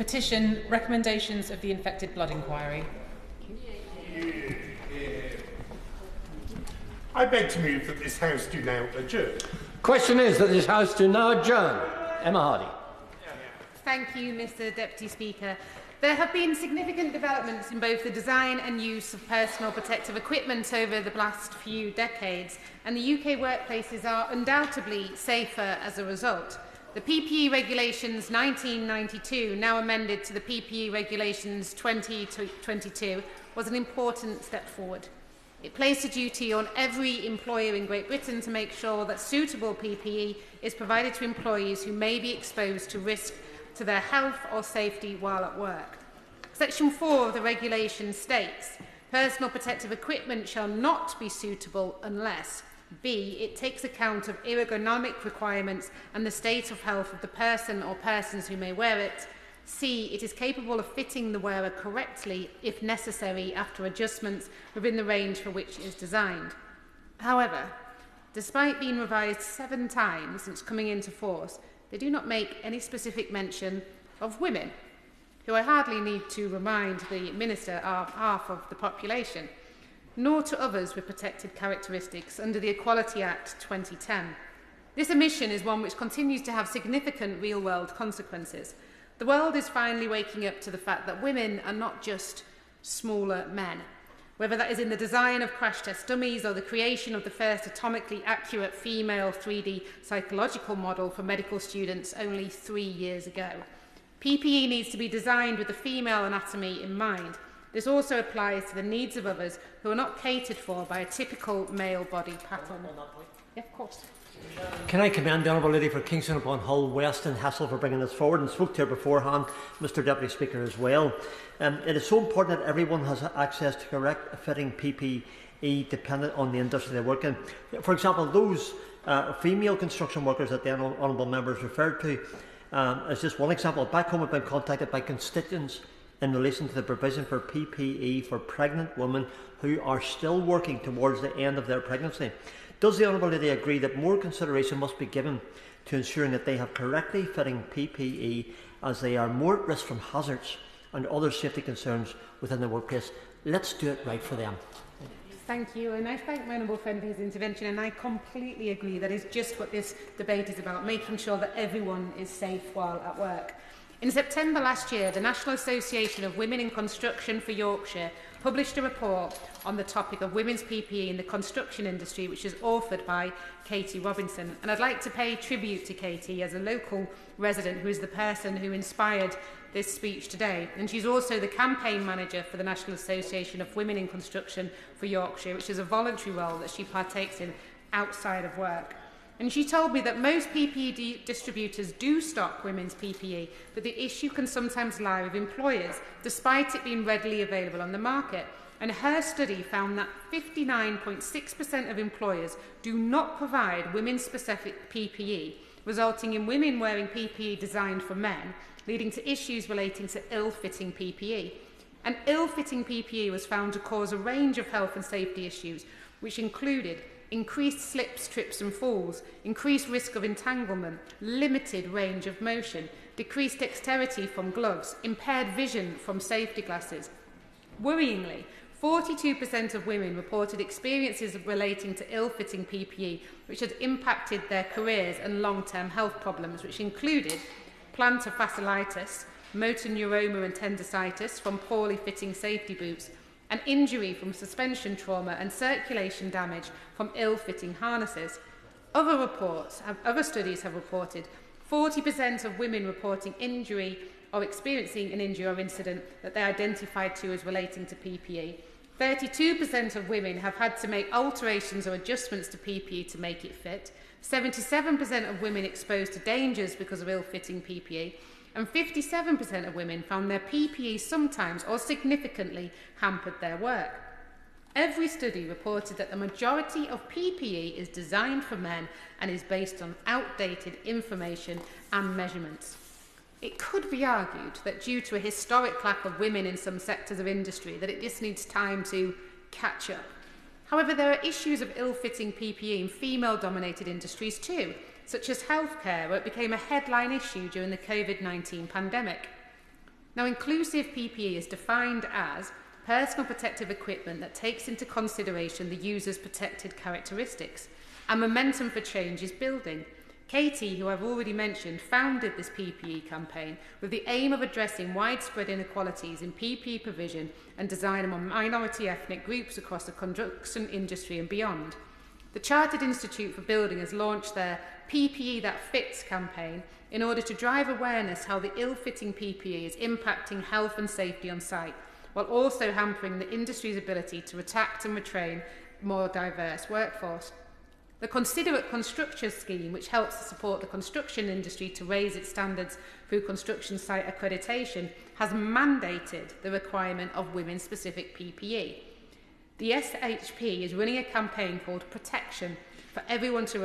Petition recommendations of the infected blood inquiry. I beg to move that this House do now adjourn. Question is that this House do now adjourn. Emma Hardy. Thank you, Mr Deputy Speaker. There have been significant developments in both the design and use of personal protective equipment over the last few decades, and the UK workplaces are undoubtedly safer as a result. The PPE Regulations 1992, now amended to the PPE Regulations 2022, was an important step forward. It placed a duty on every employer in Great Britain to make sure that suitable PPE is provided to employees who may be exposed to risk to their health or safety while at work. Section 4 of the regulation states, personal protective equipment shall not be suitable unless B. It takes account of ergonomic requirements and the state of health of the person or persons who may wear it. C. It is capable of fitting the wearer correctly if necessary after adjustments within the range for which it is designed. However, despite being revised 7 times since coming into force, they do not make any specific mention of women, who I hardly need to remind the Minister are half of the population, nor to others with protected characteristics under the Equality Act 2010. This omission is one which continues to have significant real-world consequences. The world is finally waking up to the fact that women are not just smaller men, whether that is in the design of crash test dummies or the creation of the first atomically accurate female 3D psychological model for medical students only 3 years ago. PPE needs to be designed with the female anatomy in mind. This also applies to the needs of others who are not catered for by a typical male body pattern. Yeah, of course. Can I commend the Honourable Lady for Kingston upon Hull West and Hessle for bringing this forward, and spoke to her beforehand, Mr Deputy Speaker, as well. It is so important that everyone has access to correct fitting PPE dependent on the industry they work in. For example, those female construction workers that the Honourable Members referred to, as just one example, back home have been contacted by constituents in relation to the provision for PPE for pregnant women who are still working towards the end of their pregnancy. Does the Honourable Lady agree that more consideration must be given to ensuring that they have correctly fitting PPE, as they are more at risk from hazards and other safety concerns within the workplace? Let's do it right for them. Thank you, and I thank my honourable friend for his intervention, and I completely agree that is just what this debate is about, making sure that everyone is safe while at work. In September last year, the National Association of Women in Construction for Yorkshire published a report on the topic of women's PPE in the construction industry, which is authored by Katie Robinson. And I'd like to pay tribute to Katie as a local resident who is the person who inspired this speech today. And she's also the campaign manager for the National Association of Women in Construction for Yorkshire, which is a voluntary role that she partakes in outside of work. And she told me that most PPE distributors do stock women's PPE, but the issue can sometimes lie with employers, despite it being readily available on the market. And her study found that 59.6% of employers do not provide women-specific PPE, resulting in women wearing PPE designed for men, leading to issues relating to ill-fitting PPE. And ill-fitting PPE was found to cause a range of health and safety issues, which included increased slips, trips and falls, increased risk of entanglement, limited range of motion, decreased dexterity from gloves, impaired vision from safety glasses. Worryingly, 42% of women reported experiences relating to ill-fitting PPE, which had impacted their careers and long-term health problems, which included plantar fasciitis, motor neuroma and tendinitis from poorly fitting safety boots, an injury from suspension trauma and circulation damage from ill-fitting harnesses. Other studies have reported 40% of women reporting injury or experiencing an injury or incident that they identified to as relating to PPE. 32% of women have had to make alterations or adjustments to PPE to make it fit. 77% of women exposed to dangers because of ill-fitting PPE. And 57% of women found their PPE sometimes or significantly hampered their work. Every study reported that the majority of PPE is designed for men and is based on outdated information and measurements. It could be argued that due to a historic lack of women in some sectors of industry, that it just needs time to catch up. However, there are issues of ill-fitting PPE in female-dominated industries too, such as healthcare, where it became a headline issue during the COVID-19 pandemic. Now, inclusive PPE is defined as personal protective equipment that takes into consideration the user's protected characteristics, and momentum for change is building. Katie, who I've already mentioned, founded this PPE campaign with the aim of addressing widespread inequalities in PPE provision and design among minority ethnic groups across the construction industry and beyond. The Chartered Institute for Building has launched their PPE That Fits campaign in order to drive awareness how the ill-fitting PPE is impacting health and safety on site, while also hampering the industry's ability to attract and retrain more diverse workforce. The Considerate Construction scheme, which helps to support the construction industry to raise its standards through construction site accreditation, has mandated the requirement of women-specific PPE. The SHP is running a campaign called Protection for everyone to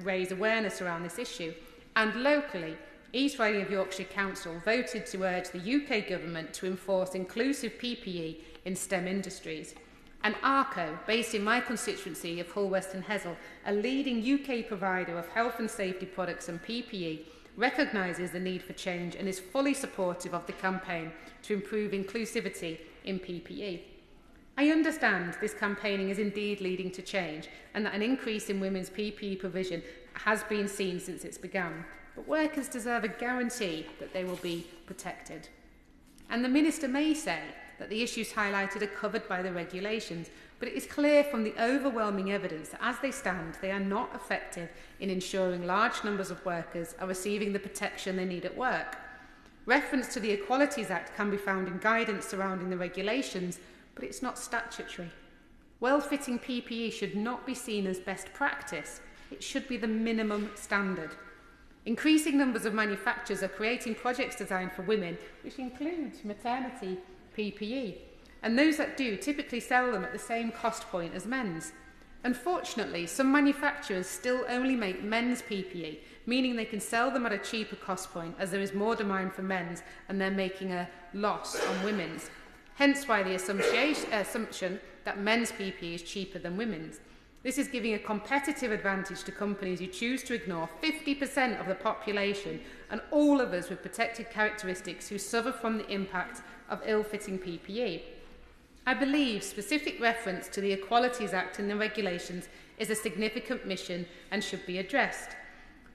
raise awareness around this issue, and locally, East Riding of Yorkshire Council voted to urge the UK Government to enforce inclusive PPE in STEM industries. And ARCO, based in my constituency of Hull West and Hessle, a leading UK provider of health and safety products and PPE, recognises the need for change and is fully supportive of the campaign to improve inclusivity in PPE. I understand this campaigning is indeed leading to change and that an increase in women's PPE provision has been seen since it's begun, but workers deserve a guarantee that they will be protected. And the Minister may say that the issues highlighted are covered by the regulations, but it is clear from the overwhelming evidence that as they stand, they are not effective in ensuring large numbers of workers are receiving the protection they need at work. Reference to the Equalities Act can be found in guidance surrounding the regulations, but it's not statutory. Well-fitting PPE should not be seen as best practice. It should be the minimum standard. Increasing numbers of manufacturers are creating projects designed for women, which includes maternity PPE, and those that do typically sell them at the same cost point as men's. Unfortunately, some manufacturers still only make men's PPE, meaning they can sell them at a cheaper cost point as there is more demand for men's and they're making a loss on women's. Hence why the assumption that men's PPE is cheaper than women's. This is giving a competitive advantage to companies who choose to ignore 50% of the population and all of us with protected characteristics who suffer from the impact of ill-fitting PPE. I believe specific reference to the Equalities Act in the regulations is a significant mission and should be addressed.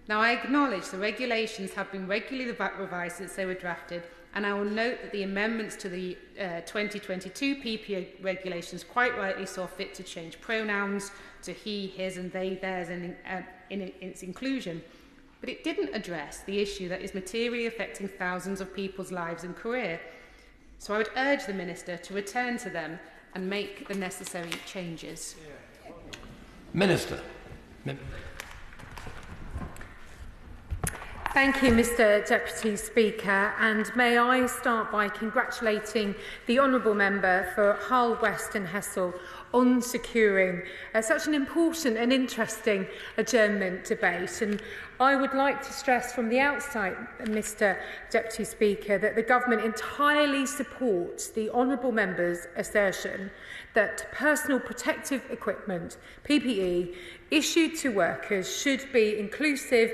Now, I acknowledge the regulations have been regularly revised since they were drafted, and I will note that the amendments to the 2022 PPE regulations quite rightly saw fit to change pronouns to he, his and they, theirs in its inclusion. But it didn't address the issue that is materially affecting thousands of people's lives and career. So I would urge the Minister to return to them and make the necessary changes. Minister. Thank you, Mr Deputy Speaker, and may I start by congratulating the Honourable Member for Hull West and Hessle on securing such an important and interesting adjournment debate. And I would like to stress from the outset, Mr Deputy Speaker, that the Government entirely supports the Honourable Member's assertion that personal protective equipment, PPE, issued to workers should be inclusive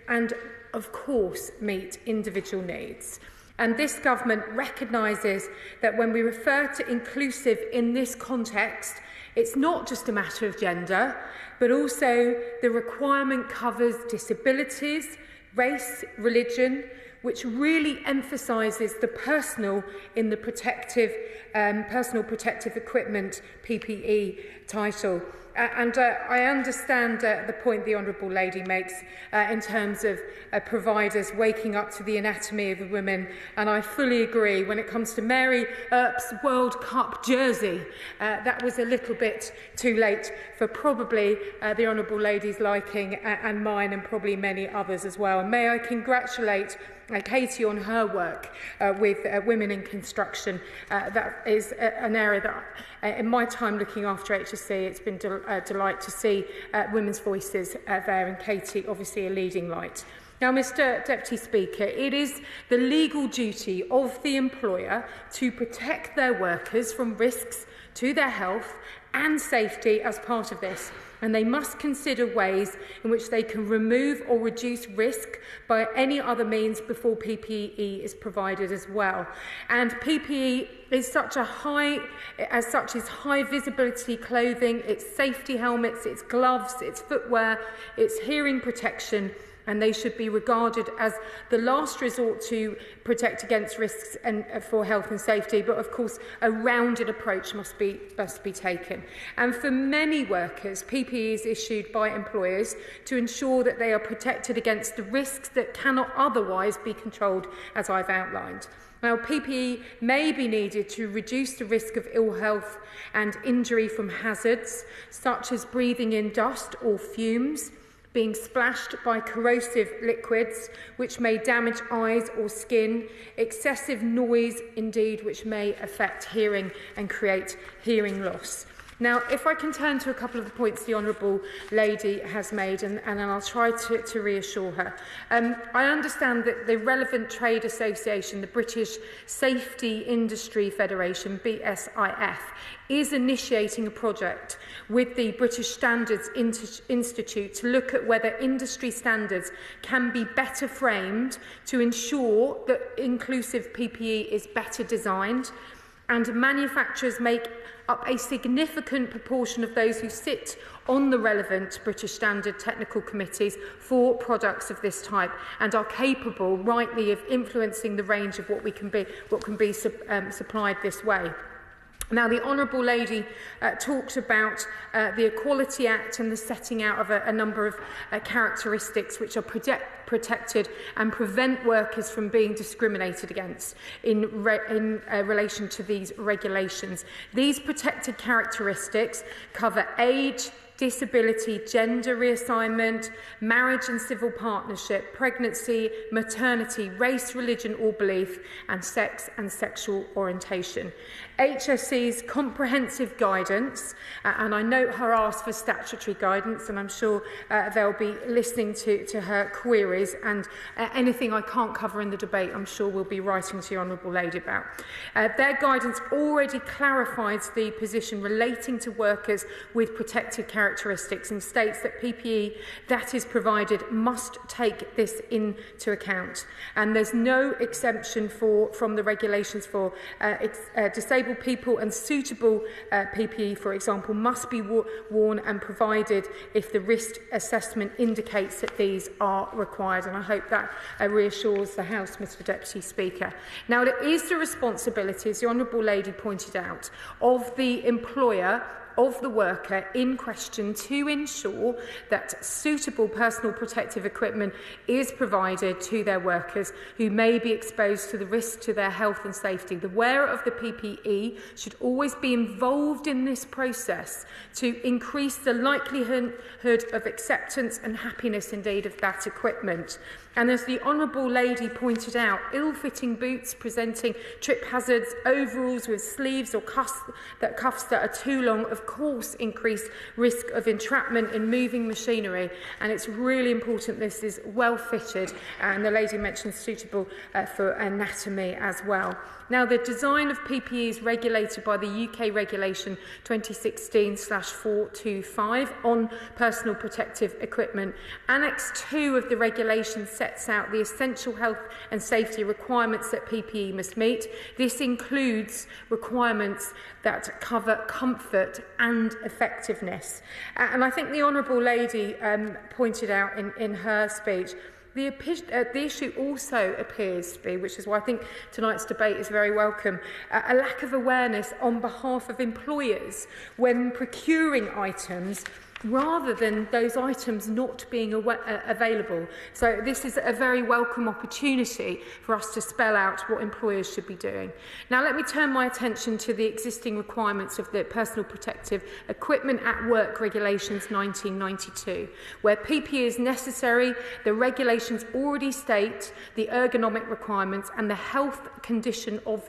and of course, meet individual needs. And this government recognises that when we refer to inclusive in this context, it's not just a matter of gender, but also the requirement covers disabilities, race, religion, which really emphasises the personal in the personal protective equipment PPE title. And I understand the point the Honourable Lady makes in terms of providers waking up to the anatomy of a woman, and I fully agree. When it comes to Mary Earp's World Cup jersey, that was a little bit too late for probably the Honourable Lady's liking and mine and probably many others as well. And may I congratulate Katie on her work with women in construction. That is an area that, in my time looking after HSC, it's been a delight to see women's voices there, and Katie obviously a leading light. Now, Mr Deputy Speaker, it is the legal duty of the employer to protect their workers from risks to their health and safety as part of this. and they must consider ways in which they can remove or reduce risk by any other means before PPE is provided as well. And PPE is high visibility clothing, it's safety helmets, it's gloves, it's footwear, it's hearing protection, and they should be regarded as the last resort to protect against risks and for health and safety. But of course, a rounded approach must be taken. And for many workers, PPE is issued by employers to ensure that they are protected against the risks that cannot otherwise be controlled, as I've outlined. Now, PPE may be needed to reduce the risk of ill health and injury from hazards, such as breathing in dust or fumes, being splashed by corrosive liquids which may damage eyes or skin, excessive noise indeed which may affect hearing and create hearing loss. Now, if I can turn to a couple of the points the Honourable Lady has made, and I'll try to reassure her. I understand that the relevant trade association, the British Safety Industry Federation, BSIF, is initiating a project with the British Standards Institute to look at whether industry standards can be better framed to ensure that inclusive PPE is better designed, and manufacturers make up a significant proportion of those who sit on the relevant British Standard technical committees for products of this type and are capable, rightly, of influencing the range of what can be supplied this way. Now, the Honourable Lady talked about the Equality Act and the setting out of a number of characteristics which are protected and prevent workers from being discriminated against in relation to these regulations. These protected characteristics cover age, disability, gender reassignment, marriage and civil partnership, pregnancy, maternity, race, religion or belief, and sex and sexual orientation. HSE's comprehensive guidance, and I note her ask for statutory guidance, and I'm sure they'll be listening to her queries, and anything I can't cover in the debate, I'm sure we'll be writing to the Honourable Lady about. Their guidance already clarifies the position relating to workers with protected characteristics and states that PPE that is provided must take this into account. And there's no exemption from the regulations for disabled people, and suitable PPE, for example, must be worn and provided if the risk assessment indicates that these are required. And I hope that reassures the House, Mr Deputy Speaker. Now, it is the responsibility, as the Honourable Lady pointed out, of the employer of the worker in question to ensure that suitable personal protective equipment is provided to their workers who may be exposed to the risk to their health and safety. The wearer of the PPE should always be involved in this process to increase the likelihood of acceptance and happiness indeed of that equipment. And as the Honourable Lady pointed out, ill-fitting boots presenting trip hazards, overalls with sleeves or cuffs that are too long, of course, increase risk of entrapment in moving machinery. And it's really important this is well fitted, and the lady mentioned suitable for anatomy as well. Now, the design of PPE is regulated by the UK Regulation 2016/425 on personal protective equipment. Annex 2 of the regulation sets out the essential health and safety requirements that PPE must meet. This includes requirements that cover comfort and effectiveness. And I think the Honourable Lady pointed out in her speech, the issue also appears to be, which is why I think tonight's debate is very welcome, a lack of awareness on behalf of employers when procuring items, rather than those items not being available. So this is a very welcome opportunity for us to spell out what employers should be doing. Now, let me turn my attention to the existing requirements of the Personal Protective Equipment at Work Regulations 1992. Where PPE is necessary, the regulations already state the ergonomic requirements and the health condition of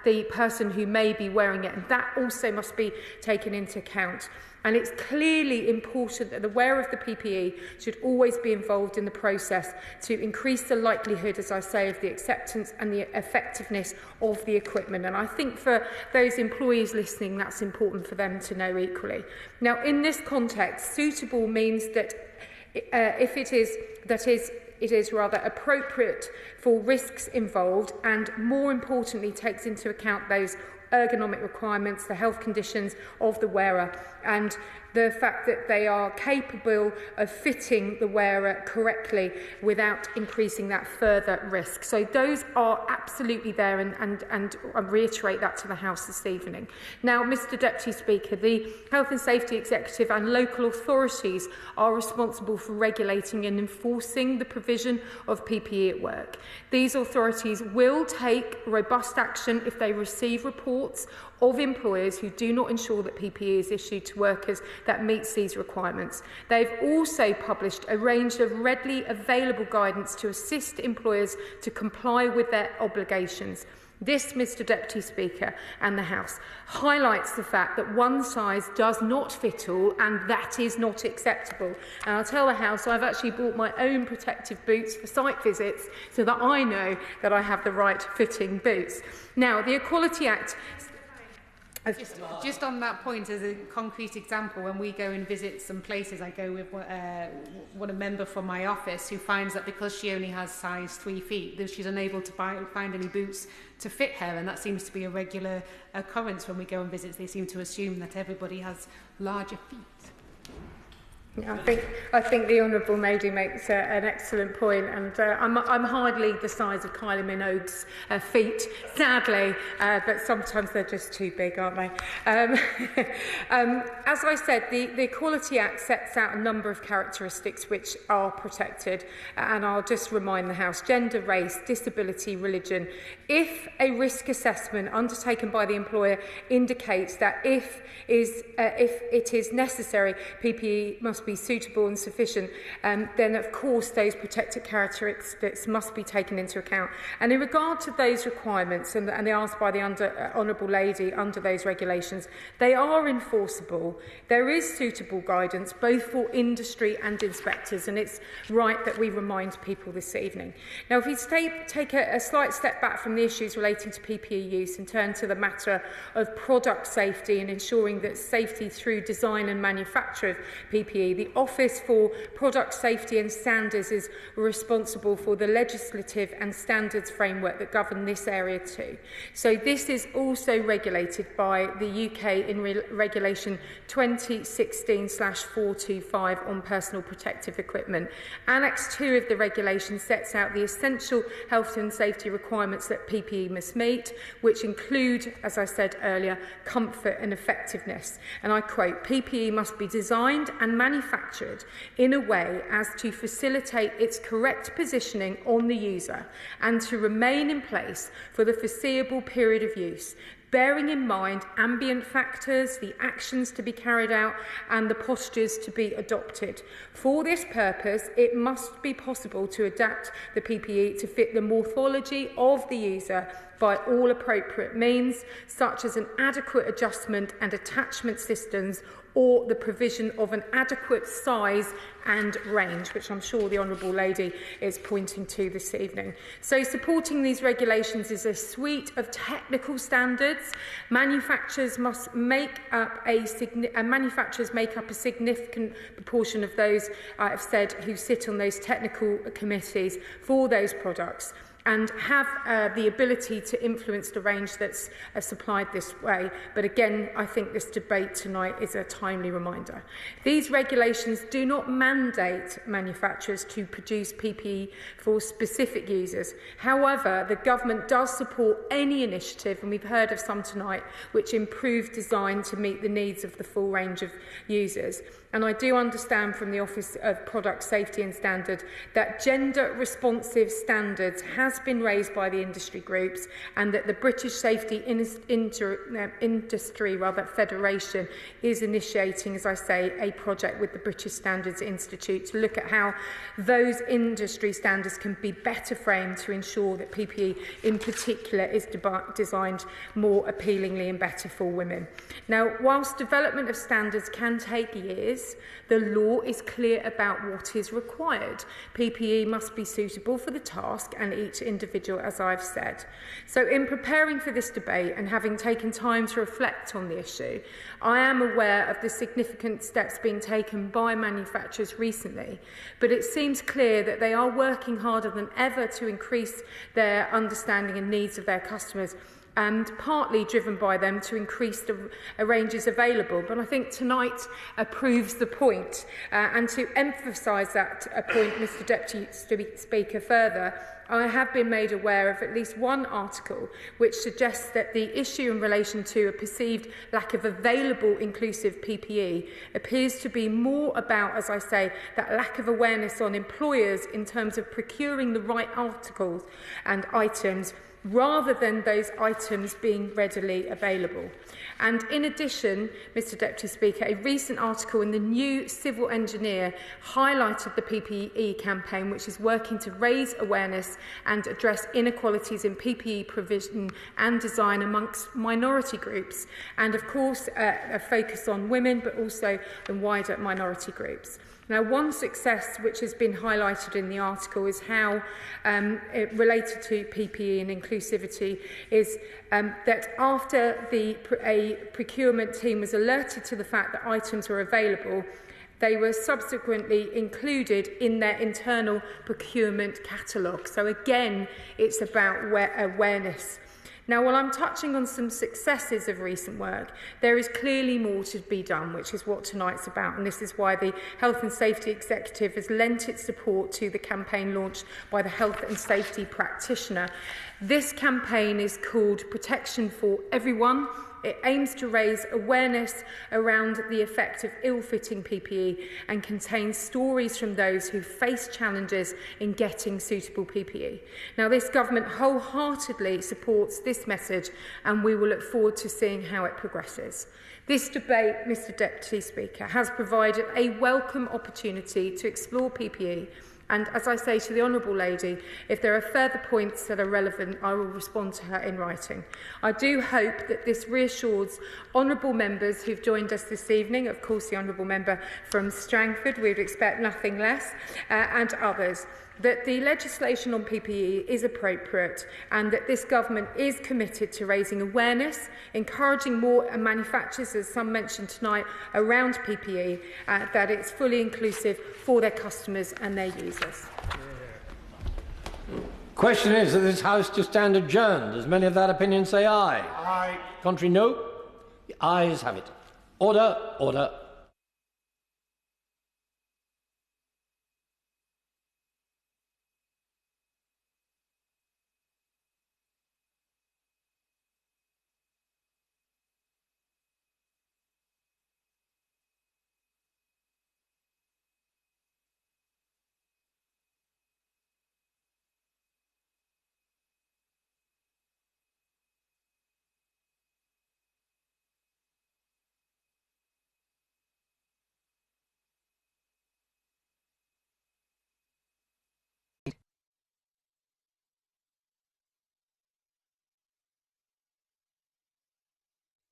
the person who may be wearing it, and that also must be taken into account. And it's clearly important that the wearer of the PPE should always be involved in the process to increase the likelihood, as I say, of the acceptance and the effectiveness of the equipment. And I think for those employees listening, that's important for them to know equally. Now, in this context, suitable means that if it is rather appropriate for risks involved, and more importantly takes into account those ergonomic requirements, the health conditions of the wearer, and the fact that they are capable of fitting the wearer correctly without increasing that further risk. So those are absolutely there, and I reiterate that to the House this evening. Now, Mr Deputy Speaker, the Health and Safety Executive and local authorities are responsible for regulating and enforcing the provision of PPE at work. These authorities will take robust action if they receive reports of employers who do not ensure that PPE is issued to workers that meets these requirements. They've also published a range of readily available guidance to assist employers to comply with their obligations. This, Mr Deputy Speaker and the House, highlights the fact that one size does not fit all, and that is not acceptable. And I'll tell the House I've actually bought my own protective boots for site visits so that I know that I have the right fitting boots. Now, the Equality Act... Just on that point, as a concrete example, when we go and visit some places, I go with a member from my office who finds that because she only has size 3 feet, that she's unable to find any boots to fit her, and that seems to be a regular occurrence when we go on visits. They seem to assume that everybody has larger feet. I think the Honourable Lady makes an excellent point, and I'm hardly the size of Kylie Minogue's feet, sadly, but sometimes they're just too big, aren't they? As I said, the Equality Act sets out a number of characteristics which are protected, and I'll just remind the House: gender, race, disability, religion. If a risk assessment undertaken by the employer indicates that if it is necessary, PPE must be suitable and sufficient, then of course those protected characteristics must be taken into account. And in regard to those requirements, and they asked by the Honourable Lady under those regulations, they are enforceable. There is suitable guidance both for industry and inspectors, and it's right that we remind people this evening. Now, if we take a slight step back from the issues relating to PPE use and turn to the matter of product safety and ensuring that safety through design and manufacture of PPE, the Office for Product Safety and Standards is responsible for the legislative and standards framework that govern this area too. So this is also regulated by the UK in Regulation 2016/425 on personal protective equipment. Annex 2 of the regulation sets out the essential health and safety requirements that PPE must meet, which include, as I said earlier, comfort and effectiveness. And I quote, "PPE must be designed and manufactured in a way as to facilitate its correct positioning on the user and to remain in place for the foreseeable period of use, bearing in mind ambient factors, the actions to be carried out and the postures to be adopted. For this purpose, it must be possible to adapt the PPE to fit the morphology of the user by all appropriate means, such as an adequate adjustment and attachment systems or the provision of an adequate size and range," which I'm sure the Honourable Lady is pointing to this evening. So supporting these regulations is a suite of technical standards. Manufacturers make up a significant proportion of those, I've said, who sit on those technical committees for those products, and have the ability to influence the range that's supplied this way. But again, I think this debate tonight is a timely reminder. These regulations do not mandate manufacturers to produce PPE for specific users. However, the government does support any initiative, and we've heard of some tonight, which improve design to meet the needs of the full range of users. And I do understand from the Office of Product Safety and Standard that gender-responsive standards has been raised by the industry groups, and that the British Safety Industry Federation is initiating, as I say, a project with the British Standards Institute to look at how those industry standards can be better framed to ensure that PPE in particular is designed more appealingly and better for women. Now, whilst development of standards can take years, the law is clear about what is required. PPE must be suitable for the task and each individual, as I've said. So in preparing for this debate and having taken time to reflect on the issue, I am aware of the significant steps being taken by manufacturers recently, but it seems clear that they are working harder than ever to increase their understanding and needs of their customers, and partly driven by them to increase the ranges available. But I think tonight proves the point. And to emphasise that point, Mr Deputy Speaker, further, I have been made aware of at least one article which suggests that the issue in relation to a perceived lack of available inclusive PPE appears to be more about, as I say, that lack of awareness on employers in terms of procuring the right articles and items, rather than those items being readily available. And in addition, Mr Deputy Speaker, a recent article in the New Civil Engineer highlighted the PPE campaign, which is working to raise awareness and address inequalities in PPE provision and design amongst minority groups, and of course a focus on women, but also in wider minority groups. Now, one success which has been highlighted in the article is how, related to PPE and inclusivity, is that after a procurement team was alerted to the fact that items were available, they were subsequently included in their internal procurement catalogue. So again, it's about awareness. Now, while I'm touching on some successes of recent work, there is clearly more to be done, which is what tonight's about, and this is why the Health and Safety Executive has lent its support to the campaign launched by the Health and Safety Practitioner. This campaign is called Protection for Everyone. It aims to raise awareness around the effect of ill-fitting PPE and contains stories from those who face challenges in getting suitable PPE. Now, this government wholeheartedly supports this message, and we will look forward to seeing how it progresses. This debate, Mr Deputy Speaker, has provided a welcome opportunity to explore PPE. And as I say to the Honourable Lady, if there are further points that are relevant, I will respond to her in writing. I do hope that this reassures honourable members who've joined us this evening, of course the Honourable Member from Strangford, we would expect nothing less, and others, that the legislation on PPE is appropriate and that this government is committed to raising awareness, encouraging more manufacturers, as some mentioned tonight, around PPE, that it's fully inclusive for their customers and their users. Question is that this House to stand adjourned. Does many of that opinion say aye? Aye. Contrary, no? The ayes have it. Order, order.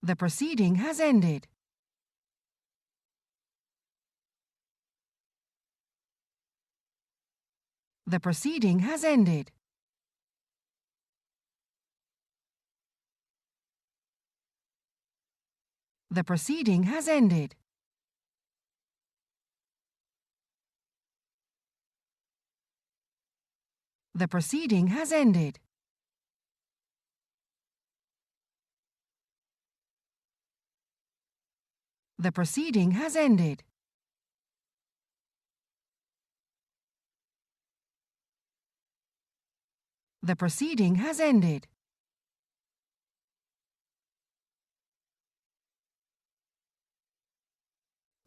The proceeding has ended. The proceeding has ended. The proceeding has ended. The proceeding has ended. The proceeding has ended. The proceeding has ended.